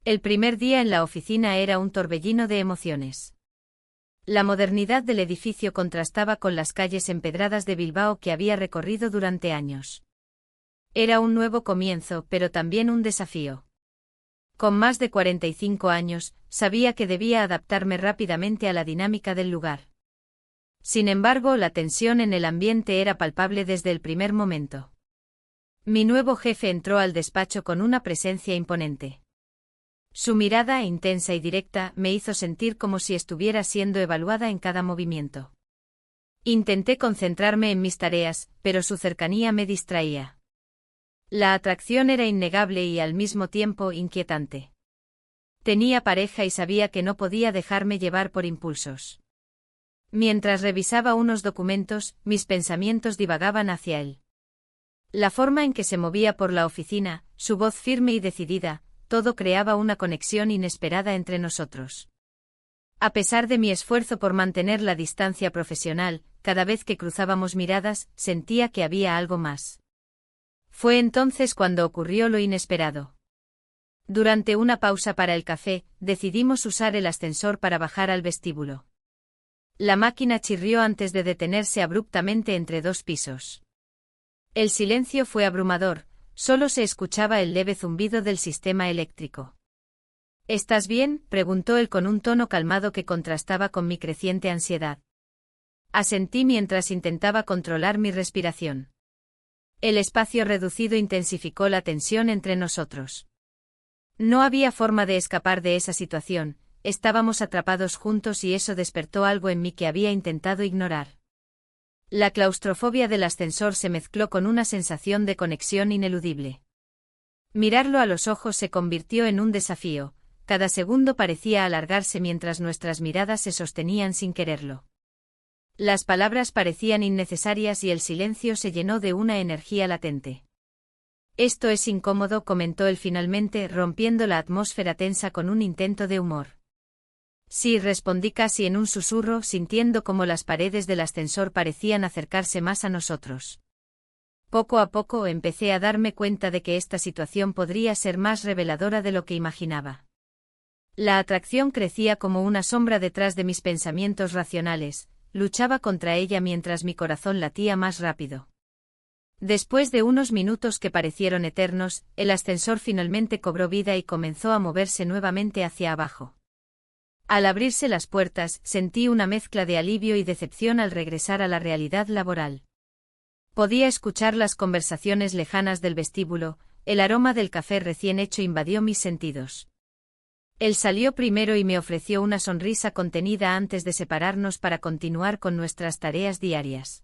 El primer día en la oficina era un torbellino de emociones. La modernidad del edificio contrastaba con las calles empedradas de Bilbao que había recorrido durante años. Era un nuevo comienzo, pero también un desafío. Con más de 45 años, sabía que debía adaptarme rápidamente a la dinámica del lugar. Sin embargo, la tensión en el ambiente era palpable desde el primer momento. Mi nuevo jefe entró al despacho con una presencia imponente. Su mirada, intensa y directa, me hizo sentir como si estuviera siendo evaluada en cada movimiento. Intenté concentrarme en mis tareas, pero su cercanía me distraía. La atracción era innegable y al mismo tiempo inquietante. Tenía pareja y sabía que no podía dejarme llevar por impulsos. Mientras revisaba unos documentos, mis pensamientos divagaban hacia él. La forma en que se movía por la oficina, su voz firme y decidida, todo creaba una conexión inesperada entre nosotros. A pesar de mi esfuerzo por mantener la distancia profesional, cada vez que cruzábamos miradas, sentía que había algo más. Fue entonces cuando ocurrió lo inesperado. Durante una pausa para el café, decidimos usar el ascensor para bajar al vestíbulo. La máquina chirrió antes de detenerse abruptamente entre dos pisos. El silencio fue abrumador, solo se escuchaba el leve zumbido del sistema eléctrico. ¿Estás bien?, preguntó él con un tono calmado que contrastaba con mi creciente ansiedad. Asentí mientras intentaba controlar mi respiración. El espacio reducido intensificó la tensión entre nosotros. No había forma de escapar de esa situación, estábamos atrapados juntos y eso despertó algo en mí que había intentado ignorar. La claustrofobia del ascensor se mezcló con una sensación de conexión ineludible. Mirarlo a los ojos se convirtió en un desafío, cada segundo parecía alargarse mientras nuestras miradas se sostenían sin quererlo. Las palabras parecían innecesarias y el silencio se llenó de una energía latente. Esto es incómodo, comentó él finalmente, rompiendo la atmósfera tensa con un intento de humor. Sí, respondí casi en un susurro, sintiendo cómo las paredes del ascensor parecían acercarse más a nosotros. Poco a poco empecé a darme cuenta de que esta situación podría ser más reveladora de lo que imaginaba. La atracción crecía como una sombra detrás de mis pensamientos racionales, luchaba contra ella mientras mi corazón latía más rápido. Después de unos minutos que parecieron eternos, el ascensor finalmente cobró vida y comenzó a moverse nuevamente hacia abajo. Al abrirse las puertas, sentí una mezcla de alivio y decepción al regresar a la realidad laboral. Podía escuchar las conversaciones lejanas del vestíbulo, el aroma del café recién hecho invadió mis sentidos. Él salió primero y me ofreció una sonrisa contenida antes de separarnos para continuar con nuestras tareas diarias.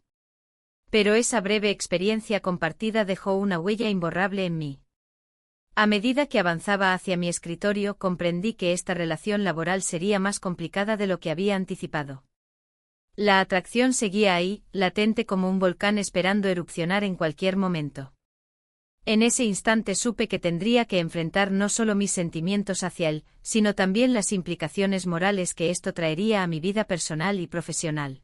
Pero esa breve experiencia compartida dejó una huella imborrable en mí. A medida que avanzaba hacia mi escritorio, comprendí que esta relación laboral sería más complicada de lo que había anticipado. La atracción seguía ahí, latente como un volcán esperando erupcionar en cualquier momento. En ese instante supe que tendría que enfrentar no solo mis sentimientos hacia él, sino también las implicaciones morales que esto traería a mi vida personal y profesional.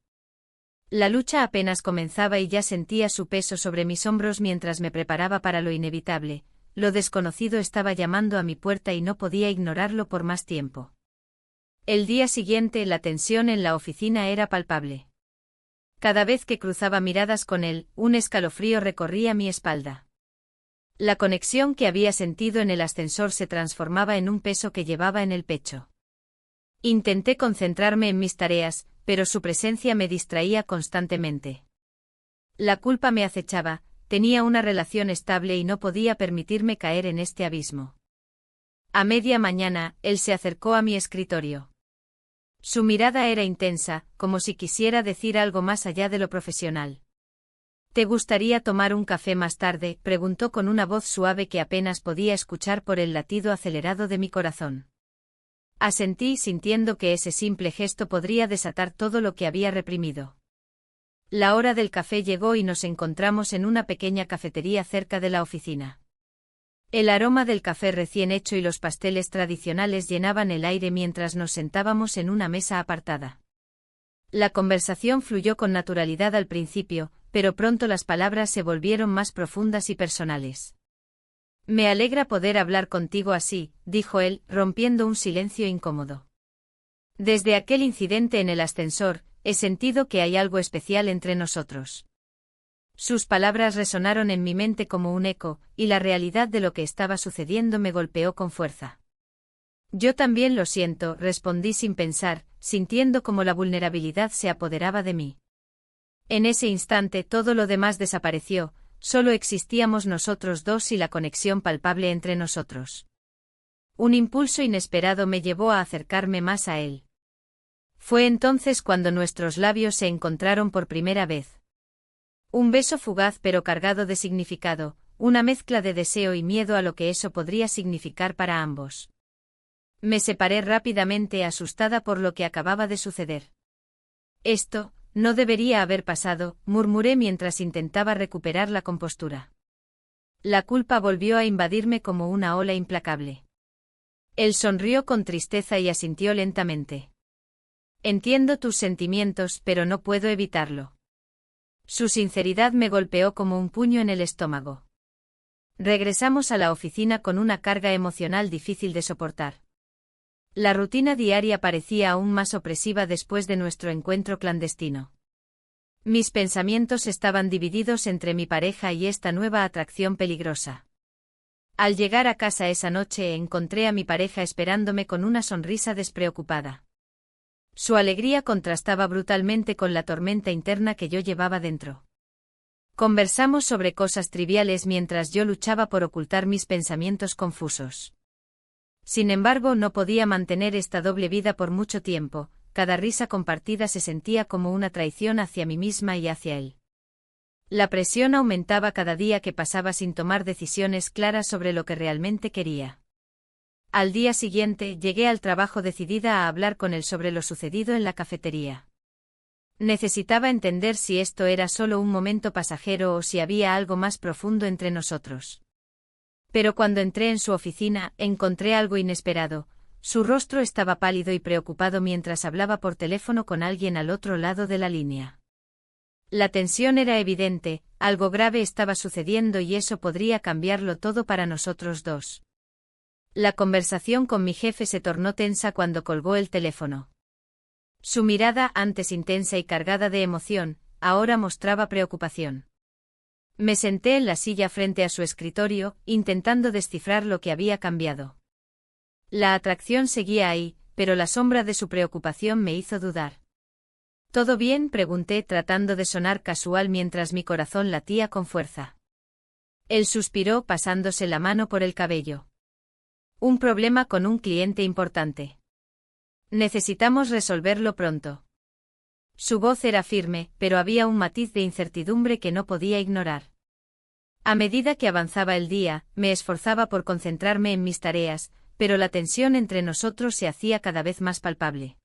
La lucha apenas comenzaba y ya sentía su peso sobre mis hombros mientras me preparaba para lo inevitable. Lo desconocido estaba llamando a mi puerta y no podía ignorarlo por más tiempo. El día siguiente la tensión en la oficina era palpable. Cada vez que cruzaba miradas con él, un escalofrío recorría mi espalda. La conexión que había sentido en el ascensor se transformaba en un peso que llevaba en el pecho. Intenté concentrarme en mis tareas, pero su presencia me distraía constantemente. La culpa me acechaba, tenía una relación estable y no podía permitirme caer en este abismo. A media mañana, él se acercó a mi escritorio. Su mirada era intensa, como si quisiera decir algo más allá de lo profesional. ¿Te gustaría tomar un café más tarde?, preguntó con una voz suave que apenas podía escuchar por el latido acelerado de mi corazón. Asentí sintiendo que ese simple gesto podría desatar todo lo que había reprimido. La hora del café llegó y nos encontramos en una pequeña cafetería cerca de la oficina. El aroma del café recién hecho y los pasteles tradicionales llenaban el aire mientras nos sentábamos en una mesa apartada. La conversación fluyó con naturalidad al principio, pero pronto las palabras se volvieron más profundas y personales. Me alegra poder hablar contigo así, dijo él, rompiendo un silencio incómodo. Desde aquel incidente en el ascensor, he sentido que hay algo especial entre nosotros. Sus palabras resonaron en mi mente como un eco, y la realidad de lo que estaba sucediendo me golpeó con fuerza. Yo también lo siento, respondí sin pensar, sintiendo como la vulnerabilidad se apoderaba de mí. En ese instante todo lo demás desapareció, solo existíamos nosotros dos y la conexión palpable entre nosotros. Un impulso inesperado me llevó a acercarme más a él. Fue entonces cuando nuestros labios se encontraron por primera vez. Un beso fugaz pero cargado de significado, una mezcla de deseo y miedo a lo que eso podría significar para ambos. Me separé rápidamente asustada por lo que acababa de suceder. Esto no debería haber pasado, murmuré mientras intentaba recuperar la compostura. La culpa volvió a invadirme como una ola implacable. Él sonrió con tristeza y asintió lentamente. Entiendo tus sentimientos, pero no puedo evitarlo. Su sinceridad me golpeó como un puño en el estómago. Regresamos a la oficina con una carga emocional difícil de soportar. La rutina diaria parecía aún más opresiva después de nuestro encuentro clandestino. Mis pensamientos estaban divididos entre mi pareja y esta nueva atracción peligrosa. Al llegar a casa esa noche encontré a mi pareja esperándome con una sonrisa despreocupada. Su alegría contrastaba brutalmente con la tormenta interna que yo llevaba dentro. Conversamos sobre cosas triviales mientras yo luchaba por ocultar mis pensamientos confusos. Sin embargo, no podía mantener esta doble vida por mucho tiempo, cada risa compartida se sentía como una traición hacia mí misma y hacia él. La presión aumentaba cada día que pasaba sin tomar decisiones claras sobre lo que realmente quería. Al día siguiente, llegué al trabajo decidida a hablar con él sobre lo sucedido en la cafetería. Necesitaba entender si esto era solo un momento pasajero o si había algo más profundo entre nosotros. Pero cuando entré en su oficina, encontré algo inesperado. Su rostro estaba pálido y preocupado mientras hablaba por teléfono con alguien al otro lado de la línea. La tensión era evidente, algo grave estaba sucediendo y eso podría cambiarlo todo para nosotros dos. La conversación con mi jefe se tornó tensa cuando colgó el teléfono. Su mirada, antes intensa y cargada de emoción, ahora mostraba preocupación. Me senté en la silla frente a su escritorio, intentando descifrar lo que había cambiado. La atracción seguía ahí, pero la sombra de su preocupación me hizo dudar. ¿Todo bien?, pregunté tratando de sonar casual mientras mi corazón latía con fuerza. Él suspiró pasándose la mano por el cabello. Un problema con un cliente importante. Necesitamos resolverlo pronto. Su voz era firme, pero había un matiz de incertidumbre que no podía ignorar. A medida que avanzaba el día, me esforzaba por concentrarme en mis tareas, pero la tensión entre nosotros se hacía cada vez más palpable.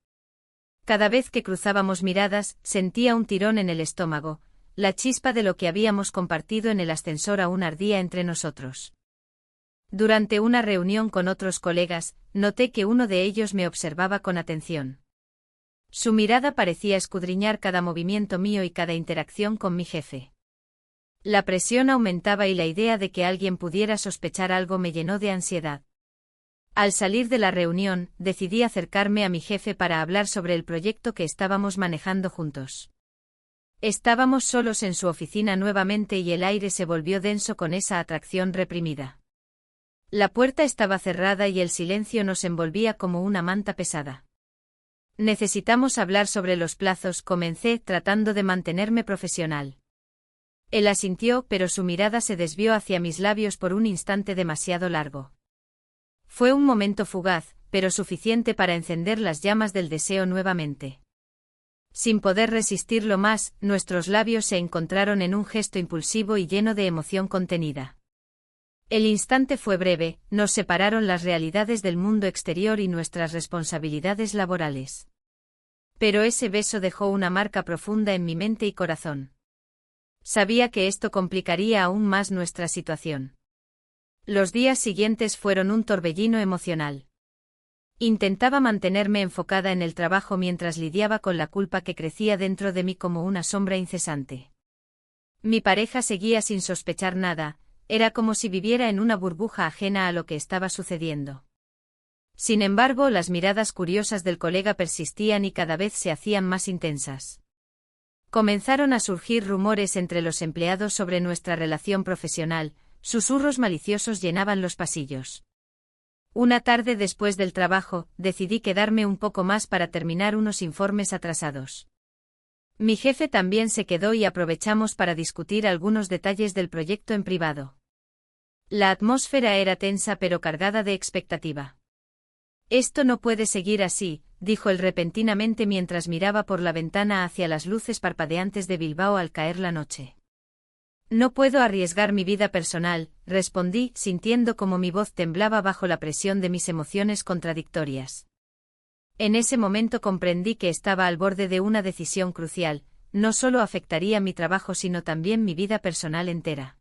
Cada vez que cruzábamos miradas, sentía un tirón en el estómago, la chispa de lo que habíamos compartido en el ascensor aún ardía entre nosotros. Durante una reunión con otros colegas, noté que uno de ellos me observaba con atención. Su mirada parecía escudriñar cada movimiento mío y cada interacción con mi jefe. La presión aumentaba y la idea de que alguien pudiera sospechar algo me llenó de ansiedad. Al salir de la reunión, decidí acercarme a mi jefe para hablar sobre el proyecto que estábamos manejando juntos. Estábamos solos en su oficina nuevamente y el aire se volvió denso con esa atracción reprimida. La puerta estaba cerrada y el silencio nos envolvía como una manta pesada. Necesitamos hablar sobre los plazos, comencé tratando de mantenerme profesional. Él asintió, pero su mirada se desvió hacia mis labios por un instante demasiado largo. Fue un momento fugaz, pero suficiente para encender las llamas del deseo nuevamente. Sin poder resistirlo más, nuestros labios se encontraron en un gesto impulsivo y lleno de emoción contenida. El instante fue breve, nos separaron las realidades del mundo exterior y nuestras responsabilidades laborales. Pero ese beso dejó una marca profunda en mi mente y corazón. Sabía que esto complicaría aún más nuestra situación. Los días siguientes fueron un torbellino emocional. Intentaba mantenerme enfocada en el trabajo mientras lidiaba con la culpa que crecía dentro de mí como una sombra incesante. Mi pareja seguía sin sospechar nada, era como si viviera en una burbuja ajena a lo que estaba sucediendo. Sin embargo, las miradas curiosas del colega persistían y cada vez se hacían más intensas. Comenzaron a surgir rumores entre los empleados sobre nuestra relación profesional, susurros maliciosos llenaban los pasillos. Una tarde después del trabajo, decidí quedarme un poco más para terminar unos informes atrasados. Mi jefe también se quedó y aprovechamos para discutir algunos detalles del proyecto en privado. La atmósfera era tensa pero cargada de expectativa. Esto no puede seguir así, dijo él repentinamente mientras miraba por la ventana hacia las luces parpadeantes de Bilbao al caer la noche. No puedo arriesgar mi vida personal, respondí, sintiendo como mi voz temblaba bajo la presión de mis emociones contradictorias. En ese momento comprendí que estaba al borde de una decisión crucial, no solo afectaría mi trabajo sino también mi vida personal entera.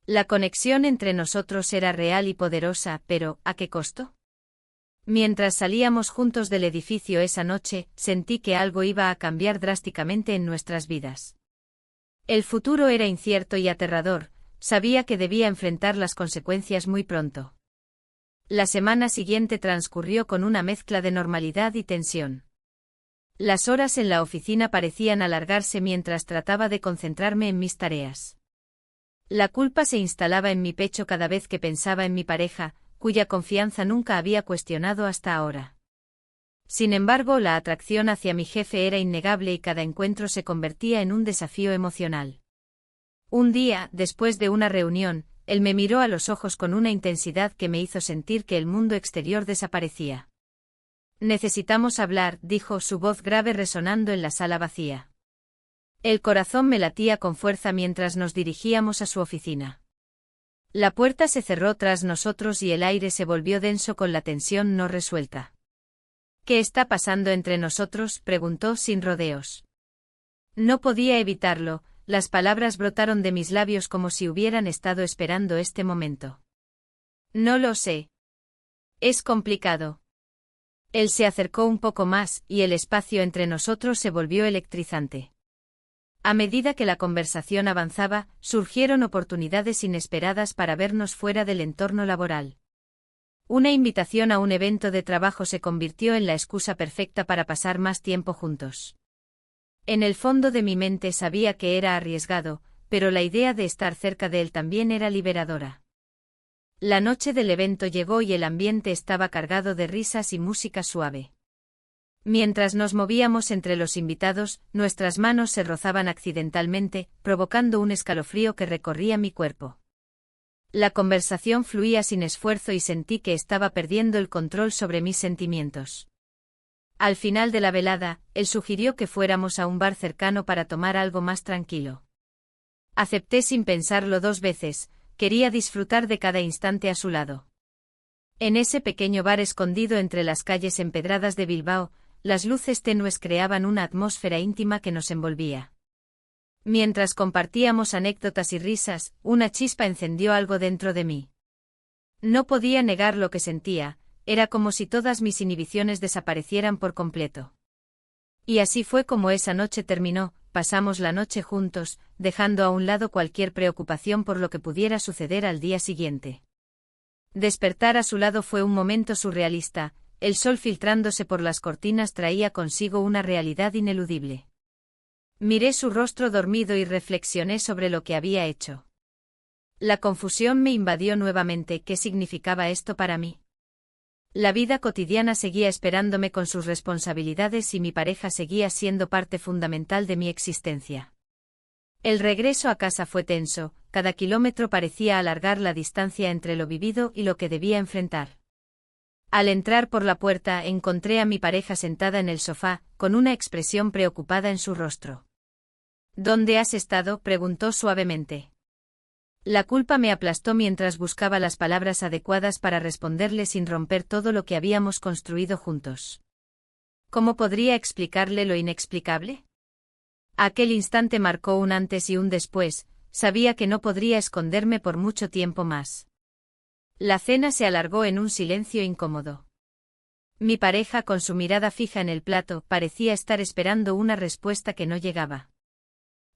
La conexión entre nosotros era real y poderosa, pero ¿a qué costo? Mientras salíamos juntos del edificio esa noche, sentí que algo iba a cambiar drásticamente en nuestras vidas. El futuro era incierto y aterrador, sabía que debía enfrentar las consecuencias muy pronto. La semana siguiente transcurrió con una mezcla de normalidad y tensión. Las horas en la oficina parecían alargarse mientras trataba de concentrarme en mis tareas. La culpa se instalaba en mi pecho cada vez que pensaba en mi pareja, cuya confianza nunca había cuestionado hasta ahora. Sin embargo, la atracción hacia mi jefe era innegable y cada encuentro se convertía en un desafío emocional. Un día, después de una reunión, él me miró a los ojos con una intensidad que me hizo sentir que el mundo exterior desaparecía. Necesitamos hablar, dijo, su voz grave resonando en la sala vacía. El corazón me latía con fuerza mientras nos dirigíamos a su oficina. La puerta se cerró tras nosotros y el aire se volvió denso con la tensión no resuelta. ¿Qué está pasando entre nosotros?, preguntó sin rodeos. No podía evitarlo, las palabras brotaron de mis labios como si hubieran estado esperando este momento. No lo sé. Es complicado. Él se acercó un poco más, y el espacio entre nosotros se volvió electrizante. A medida que la conversación avanzaba, surgieron oportunidades inesperadas para vernos fuera del entorno laboral. Una invitación a un evento de trabajo se convirtió en la excusa perfecta para pasar más tiempo juntos. En el fondo de mi mente sabía que era arriesgado, pero la idea de estar cerca de él también era liberadora. La noche del evento llegó y el ambiente estaba cargado de risas y música suave. Mientras nos movíamos entre los invitados, nuestras manos se rozaban accidentalmente, provocando un escalofrío que recorría mi cuerpo. La conversación fluía sin esfuerzo y sentí que estaba perdiendo el control sobre mis sentimientos. Al final de la velada, él sugirió que fuéramos a un bar cercano para tomar algo más tranquilo. Acepté sin pensarlo dos veces, quería disfrutar de cada instante a su lado. En ese pequeño bar escondido entre las calles empedradas de Bilbao, las luces tenues creaban una atmósfera íntima que nos envolvía. Mientras compartíamos anécdotas y risas, una chispa encendió algo dentro de mí. No podía negar lo que sentía, era como si todas mis inhibiciones desaparecieran por completo. Y así fue como esa noche terminó, pasamos la noche juntos, dejando a un lado cualquier preocupación por lo que pudiera suceder al día siguiente. Despertar a su lado fue un momento surrealista, el sol filtrándose por las cortinas traía consigo una realidad ineludible. Miré su rostro dormido y reflexioné sobre lo que había hecho. La confusión me invadió nuevamente. ¿Qué significaba esto para mí? La vida cotidiana seguía esperándome con sus responsabilidades y mi pareja seguía siendo parte fundamental de mi existencia. El regreso a casa fue tenso, cada kilómetro parecía alargar la distancia entre lo vivido y lo que debía enfrentar. Al entrar por la puerta encontré a mi pareja sentada en el sofá, con una expresión preocupada en su rostro. ¿Dónde has estado?, preguntó suavemente. La culpa me aplastó mientras buscaba las palabras adecuadas para responderle sin romper todo lo que habíamos construido juntos. ¿Cómo podría explicarle lo inexplicable? Aquel instante marcó un antes y un después, sabía que no podría esconderme por mucho tiempo más. La cena se alargó en un silencio incómodo. Mi pareja, con su mirada fija en el plato, parecía estar esperando una respuesta que no llegaba.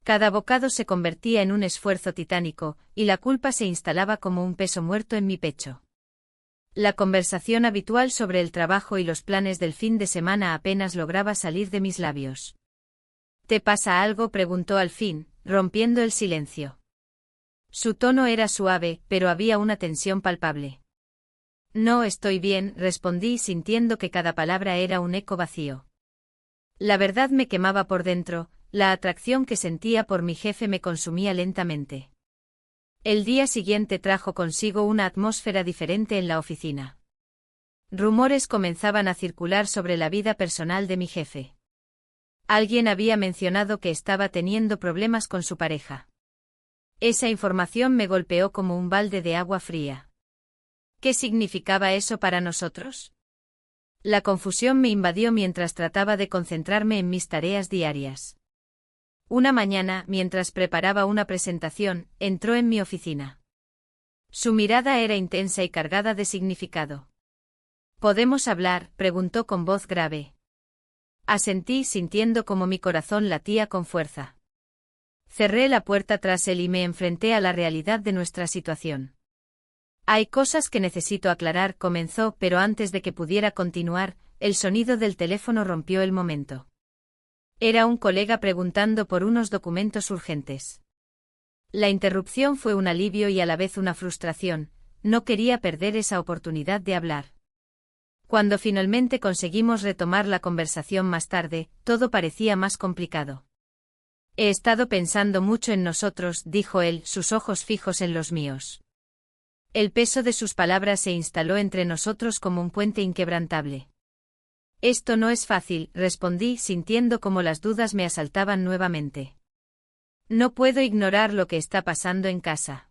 Cada bocado se convertía en un esfuerzo titánico, y la culpa se instalaba como un peso muerto en mi pecho. La conversación habitual sobre el trabajo y los planes del fin de semana apenas lograba salir de mis labios. ¿Te pasa algo?, preguntó al fin, rompiendo el silencio. Su tono era suave, pero había una tensión palpable. No estoy bien, respondí sintiendo que cada palabra era un eco vacío. La verdad me quemaba por dentro, la atracción que sentía por mi jefe me consumía lentamente. El día siguiente trajo consigo una atmósfera diferente en la oficina. Rumores comenzaban a circular sobre la vida personal de mi jefe. Alguien había mencionado que estaba teniendo problemas con su pareja. Esa información me golpeó como un balde de agua fría. ¿Qué significaba eso para nosotros? La confusión me invadió mientras trataba de concentrarme en mis tareas diarias. Una mañana, mientras preparaba una presentación, entró en mi oficina. Su mirada era intensa y cargada de significado. ¿Podemos hablar?, preguntó con voz grave. Asentí sintiendo como mi corazón latía con fuerza. Cerré la puerta tras él y me enfrenté a la realidad de nuestra situación. Hay cosas que necesito aclarar, comenzó, pero antes de que pudiera continuar, el sonido del teléfono rompió el momento. Era un colega preguntando por unos documentos urgentes. La interrupción fue un alivio y a la vez una frustración, no quería perder esa oportunidad de hablar. Cuando finalmente conseguimos retomar la conversación más tarde, todo parecía más complicado. He estado pensando mucho en nosotros, dijo él, sus ojos fijos en los míos. El peso de sus palabras se instaló entre nosotros como un puente inquebrantable. Esto no es fácil, respondí, sintiendo como las dudas me asaltaban nuevamente. No puedo ignorar lo que está pasando en casa.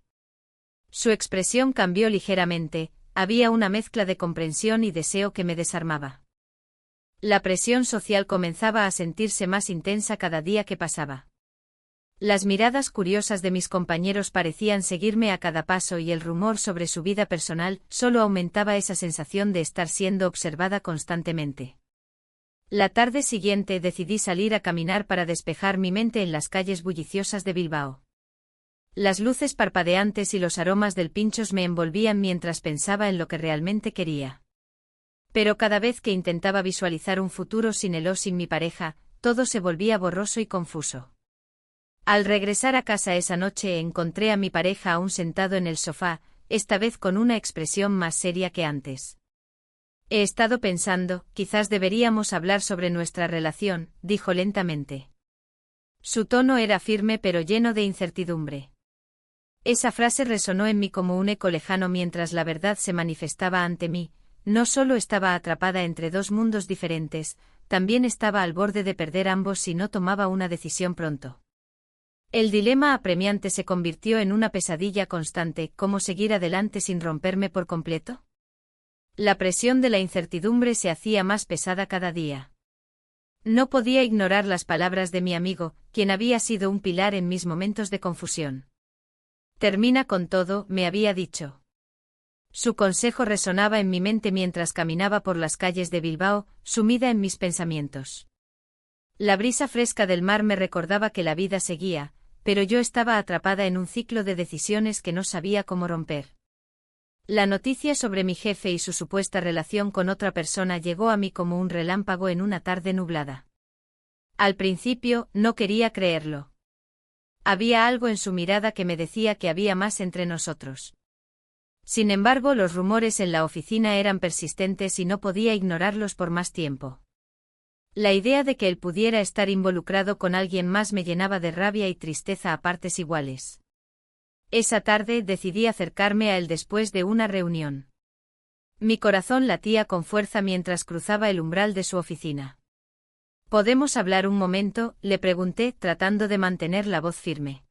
Su expresión cambió ligeramente, había una mezcla de comprensión y deseo que me desarmaba. La presión social comenzaba a sentirse más intensa cada día que pasaba. Las miradas curiosas de mis compañeros parecían seguirme a cada paso y el rumor sobre su vida personal solo aumentaba esa sensación de estar siendo observada constantemente. La tarde siguiente decidí salir a caminar para despejar mi mente en las calles bulliciosas de Bilbao. Las luces parpadeantes y los aromas del pinchos me envolvían mientras pensaba en lo que realmente quería. Pero cada vez que intentaba visualizar un futuro sin él o sin mi pareja, todo se volvía borroso y confuso. Al regresar a casa esa noche encontré a mi pareja aún sentado en el sofá, esta vez con una expresión más seria que antes. He estado pensando, quizás deberíamos hablar sobre nuestra relación, dijo lentamente. Su tono era firme pero lleno de incertidumbre. Esa frase resonó en mí como un eco lejano mientras la verdad se manifestaba ante mí. No solo estaba atrapada entre dos mundos diferentes, también estaba al borde de perder ambos si no tomaba una decisión pronto. El dilema apremiante se convirtió en una pesadilla constante, ¿cómo seguir adelante sin romperme por completo? La presión de la incertidumbre se hacía más pesada cada día. No podía ignorar las palabras de mi amigo, quien había sido un pilar en mis momentos de confusión. Termina con todo, me había dicho. Su consejo resonaba en mi mente mientras caminaba por las calles de Bilbao, sumida en mis pensamientos. La brisa fresca del mar me recordaba que la vida seguía, pero yo estaba atrapada en un ciclo de decisiones que no sabía cómo romper. La noticia sobre mi jefe y su supuesta relación con otra persona llegó a mí como un relámpago en una tarde nublada. Al principio, no quería creerlo. Había algo en su mirada que me decía que había más entre nosotros. Sin embargo, los rumores en la oficina eran persistentes y no podía ignorarlos por más tiempo. La idea de que él pudiera estar involucrado con alguien más me llenaba de rabia y tristeza a partes iguales. Esa tarde decidí acercarme a él después de una reunión. Mi corazón latía con fuerza mientras cruzaba el umbral de su oficina. ¿Podemos hablar un momento?, le pregunté, tratando de mantener la voz firme.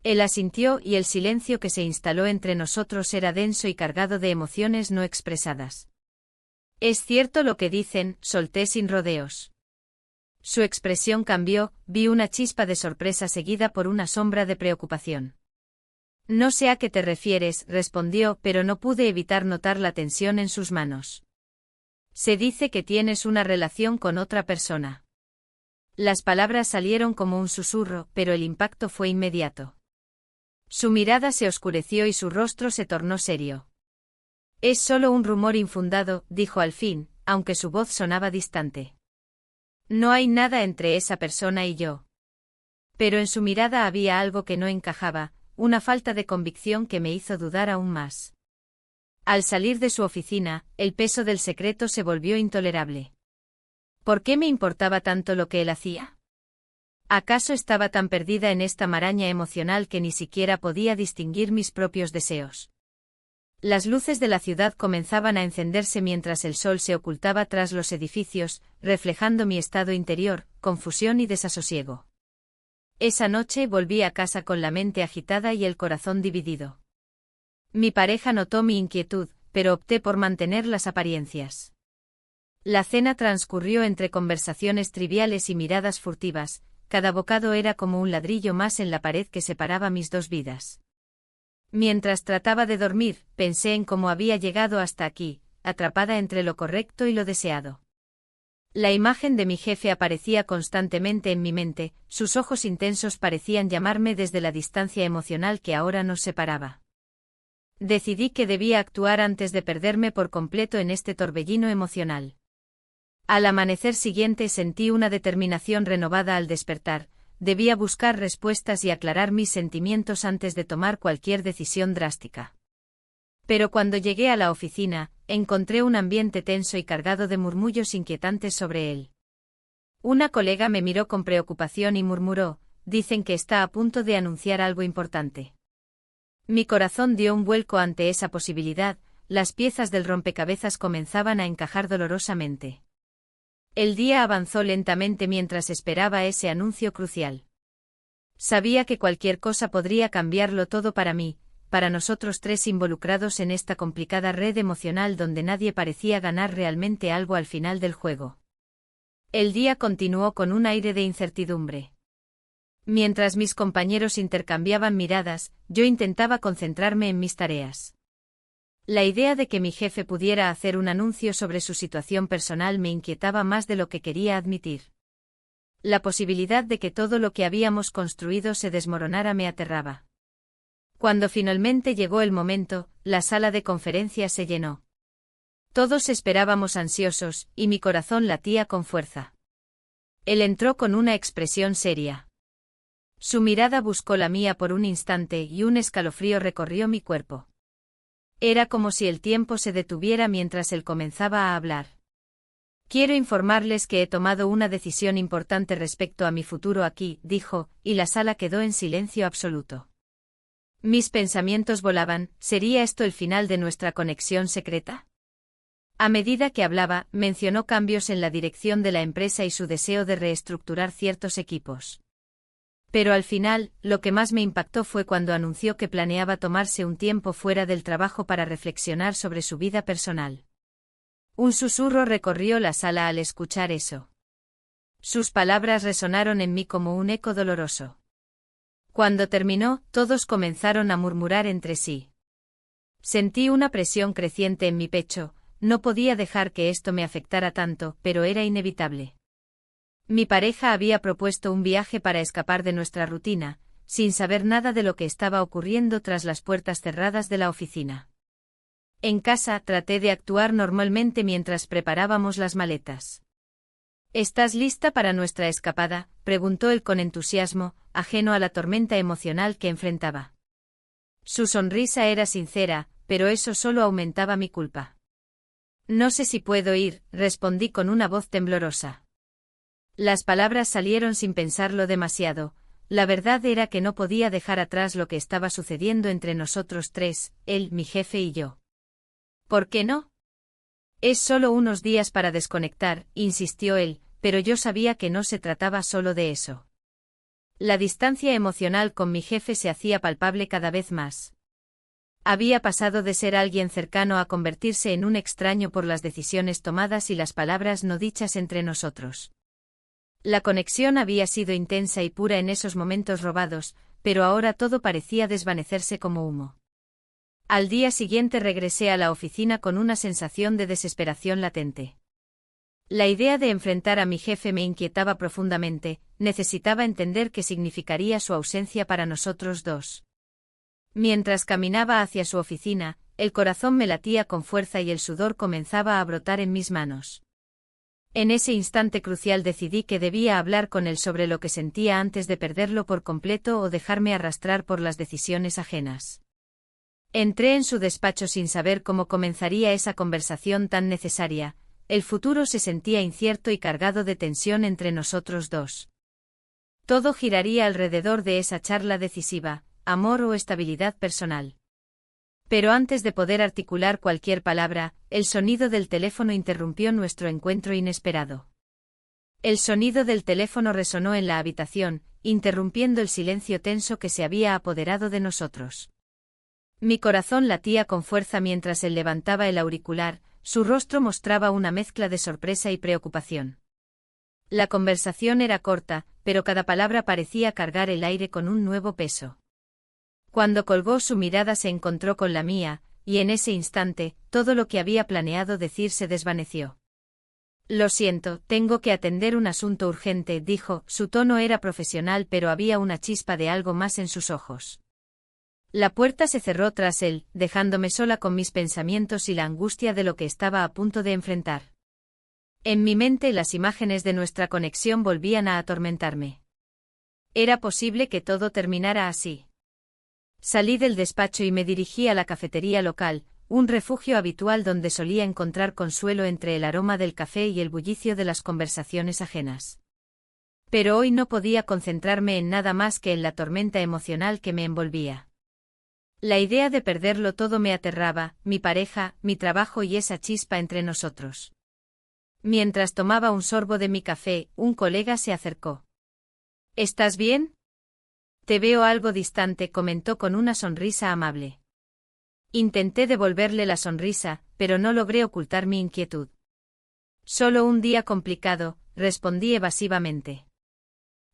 Él asintió y el silencio que se instaló entre nosotros era denso y cargado de emociones no expresadas. Es cierto lo que dicen, solté sin rodeos. Su expresión cambió, vi una chispa de sorpresa seguida por una sombra de preocupación. No sé a qué te refieres, respondió, pero no pude evitar notar la tensión en sus manos. Se dice que tienes una relación con otra persona. Las palabras salieron como un susurro, pero el impacto fue inmediato. Su mirada se oscureció y su rostro se tornó serio. Es solo un rumor infundado, dijo al fin, aunque su voz sonaba distante. No hay nada entre esa persona y yo. Pero en su mirada había algo que no encajaba, una falta de convicción que me hizo dudar aún más. Al salir de su oficina, el peso del secreto se volvió intolerable. ¿Por qué me importaba tanto lo que él hacía? ¿Acaso estaba tan perdida en esta maraña emocional que ni siquiera podía distinguir mis propios deseos? Las luces de la ciudad comenzaban a encenderse mientras el sol se ocultaba tras los edificios, reflejando mi estado interior, confusión y desasosiego. Esa noche volví a casa con la mente agitada y el corazón dividido. Mi pareja notó mi inquietud, pero opté por mantener las apariencias. La cena transcurrió entre conversaciones triviales y miradas furtivas, cada bocado era como un ladrillo más en la pared que separaba mis dos vidas. Mientras trataba de dormir, pensé en cómo había llegado hasta aquí, atrapada entre lo correcto y lo deseado. La imagen de mi jefe aparecía constantemente en mi mente, sus ojos intensos parecían llamarme desde la distancia emocional que ahora nos separaba. Decidí que debía actuar antes de perderme por completo en este torbellino emocional. Al amanecer siguiente sentí una determinación renovada al despertar. Debía buscar respuestas y aclarar mis sentimientos antes de tomar cualquier decisión drástica. Pero cuando llegué a la oficina, encontré un ambiente tenso y cargado de murmullos inquietantes sobre él. Una colega me miró con preocupación y murmuró, dicen que está a punto de anunciar algo importante. Mi corazón dio un vuelco ante esa posibilidad, las piezas del rompecabezas comenzaban a encajar dolorosamente. El día avanzó lentamente mientras esperaba ese anuncio crucial. Sabía que cualquier cosa podría cambiarlo todo para mí, para nosotros tres involucrados en esta complicada red emocional donde nadie parecía ganar realmente algo al final del juego. El día continuó con un aire de incertidumbre. Mientras mis compañeros intercambiaban miradas, yo intentaba concentrarme en mis tareas. La idea de que mi jefe pudiera hacer un anuncio sobre su situación personal me inquietaba más de lo que quería admitir. La posibilidad de que todo lo que habíamos construido se desmoronara me aterraba. Cuando finalmente llegó el momento, la sala de conferencias se llenó. Todos esperábamos ansiosos, y mi corazón latía con fuerza. Él entró con una expresión seria. Su mirada buscó la mía por un instante y un escalofrío recorrió mi cuerpo. Era como si el tiempo se detuviera mientras él comenzaba a hablar. Quiero informarles que he tomado una decisión importante respecto a mi futuro aquí, dijo, y la sala quedó en silencio absoluto. Mis pensamientos volaban, ¿sería esto el final de nuestra conexión secreta? A medida que hablaba, mencionó cambios en la dirección de la empresa y su deseo de reestructurar ciertos equipos. Pero al final, lo que más me impactó fue cuando anunció que planeaba tomarse un tiempo fuera del trabajo para reflexionar sobre su vida personal. Un susurro recorrió la sala al escuchar eso. Sus palabras resonaron en mí como un eco doloroso. Cuando terminó, todos comenzaron a murmurar entre sí. Sentí una presión creciente en mi pecho, no podía dejar que esto me afectara tanto, pero era inevitable. Mi pareja había propuesto un viaje para escapar de nuestra rutina, sin saber nada de lo que estaba ocurriendo tras las puertas cerradas de la oficina. En casa traté de actuar normalmente mientras preparábamos las maletas. ¿Estás lista para nuestra escapada?, preguntó él con entusiasmo, ajeno a la tormenta emocional que enfrentaba. Su sonrisa era sincera, pero eso solo aumentaba mi culpa. No sé si puedo ir, respondí con una voz temblorosa. Las palabras salieron sin pensarlo demasiado, la verdad era que no podía dejar atrás lo que estaba sucediendo entre nosotros tres, él, mi jefe y yo. ¿Por qué no? Es solo unos días para desconectar, insistió él, pero yo sabía que no se trataba solo de eso. La distancia emocional con mi jefe se hacía palpable cada vez más. Había pasado de ser alguien cercano a convertirse en un extraño por las decisiones tomadas y las palabras no dichas entre nosotros. La conexión había sido intensa y pura en esos momentos robados, pero ahora todo parecía desvanecerse como humo. Al día siguiente regresé a la oficina con una sensación de desesperación latente. La idea de enfrentar a mi jefe me inquietaba profundamente, necesitaba entender qué significaría su ausencia para nosotros dos. Mientras caminaba hacia su oficina, el corazón me latía con fuerza y el sudor comenzaba a brotar en mis manos. En ese instante crucial decidí que debía hablar con él sobre lo que sentía antes de perderlo por completo o dejarme arrastrar por las decisiones ajenas. Entré en su despacho sin saber cómo comenzaría esa conversación tan necesaria. El futuro se sentía incierto y cargado de tensión entre nosotros dos. Todo giraría alrededor de esa charla decisiva, amor o estabilidad personal. Pero antes de poder articular cualquier palabra, el sonido del teléfono interrumpió nuestro encuentro inesperado. El sonido del teléfono resonó en la habitación, interrumpiendo el silencio tenso que se había apoderado de nosotros. Mi corazón latía con fuerza mientras él levantaba el auricular, su rostro mostraba una mezcla de sorpresa y preocupación. La conversación era corta, pero cada palabra parecía cargar el aire con un nuevo peso. Cuando colgó su mirada se encontró con la mía, y en ese instante, todo lo que había planeado decir se desvaneció. Lo siento, tengo que atender un asunto urgente, dijo, su tono era profesional pero había una chispa de algo más en sus ojos. La puerta se cerró tras él, dejándome sola con mis pensamientos y la angustia de lo que estaba a punto de enfrentar. En mi mente las imágenes de nuestra conexión volvían a atormentarme. ¿Era posible que todo terminara así? Salí del despacho y me dirigí a la cafetería local, un refugio habitual donde solía encontrar consuelo entre el aroma del café y el bullicio de las conversaciones ajenas. Pero hoy no podía concentrarme en nada más que en la tormenta emocional que me envolvía. La idea de perderlo todo me aterraba, mi pareja, mi trabajo y esa chispa entre nosotros. Mientras tomaba un sorbo de mi café, un colega se acercó. ¿Estás bien? Te veo algo distante, comentó con una sonrisa amable. Intenté devolverle la sonrisa, pero no logré ocultar mi inquietud. Solo un día complicado, respondí evasivamente.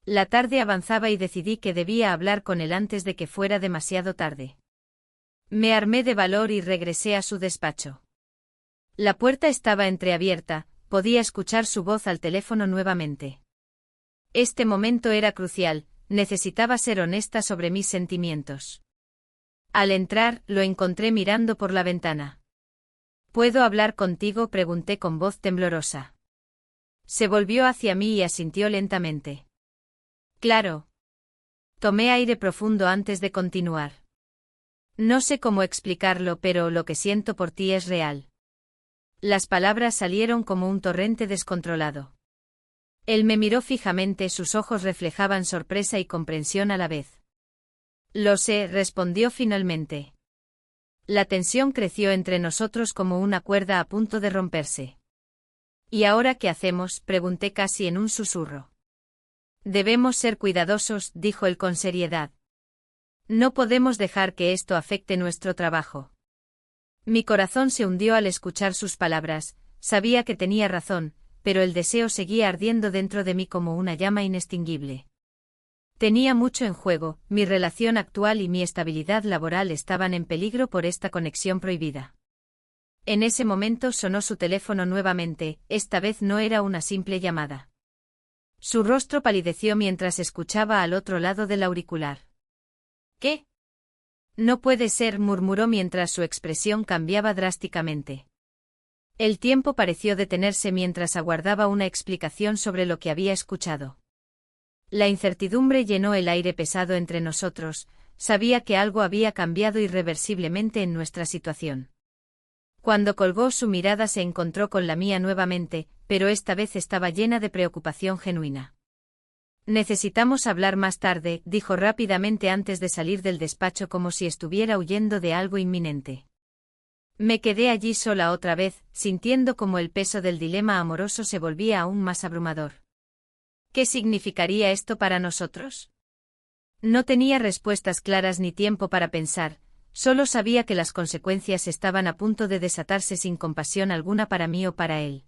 La tarde avanzaba y decidí que debía hablar con él antes de que fuera demasiado tarde. Me armé de valor y regresé a su despacho. La puerta estaba entreabierta, podía escuchar su voz al teléfono nuevamente. Este momento era crucial, necesitaba ser honesta sobre mis sentimientos. Al entrar, lo encontré mirando por la ventana. ¿Puedo hablar contigo?, pregunté con voz temblorosa. Se volvió hacia mí y asintió lentamente. Claro. Tomé aire profundo antes de continuar. No sé cómo explicarlo, pero lo que siento por ti es real. Las palabras salieron como un torrente descontrolado. Él me miró fijamente, sus ojos reflejaban sorpresa y comprensión a la vez. Lo sé, respondió finalmente. La tensión creció entre nosotros como una cuerda a punto de romperse. ¿Y ahora qué hacemos?, pregunté casi en un susurro. Debemos ser cuidadosos, dijo él con seriedad. No podemos dejar que esto afecte nuestro trabajo. Mi corazón se hundió al escuchar sus palabras, sabía que tenía razón, pero el deseo seguía ardiendo dentro de mí como una llama inextinguible. Tenía mucho en juego, mi relación actual y mi estabilidad laboral estaban en peligro por esta conexión prohibida. En ese momento sonó su teléfono nuevamente, esta vez no era una simple llamada. Su rostro palideció mientras escuchaba al otro lado del auricular. ¿Qué? No puede ser, murmuró mientras su expresión cambiaba drásticamente. El tiempo pareció detenerse mientras aguardaba una explicación sobre lo que había escuchado. La incertidumbre llenó el aire pesado entre nosotros, sabía que algo había cambiado irreversiblemente en nuestra situación. Cuando colgó su mirada se encontró con la mía nuevamente, pero esta vez estaba llena de preocupación genuina. Necesitamos hablar más tarde, dijo rápidamente antes de salir del despacho como si estuviera huyendo de algo inminente. Me quedé allí sola otra vez, sintiendo como el peso del dilema amoroso se volvía aún más abrumador. ¿Qué significaría esto para nosotros? No tenía respuestas claras ni tiempo para pensar, solo sabía que las consecuencias estaban a punto de desatarse sin compasión alguna para mí o para él.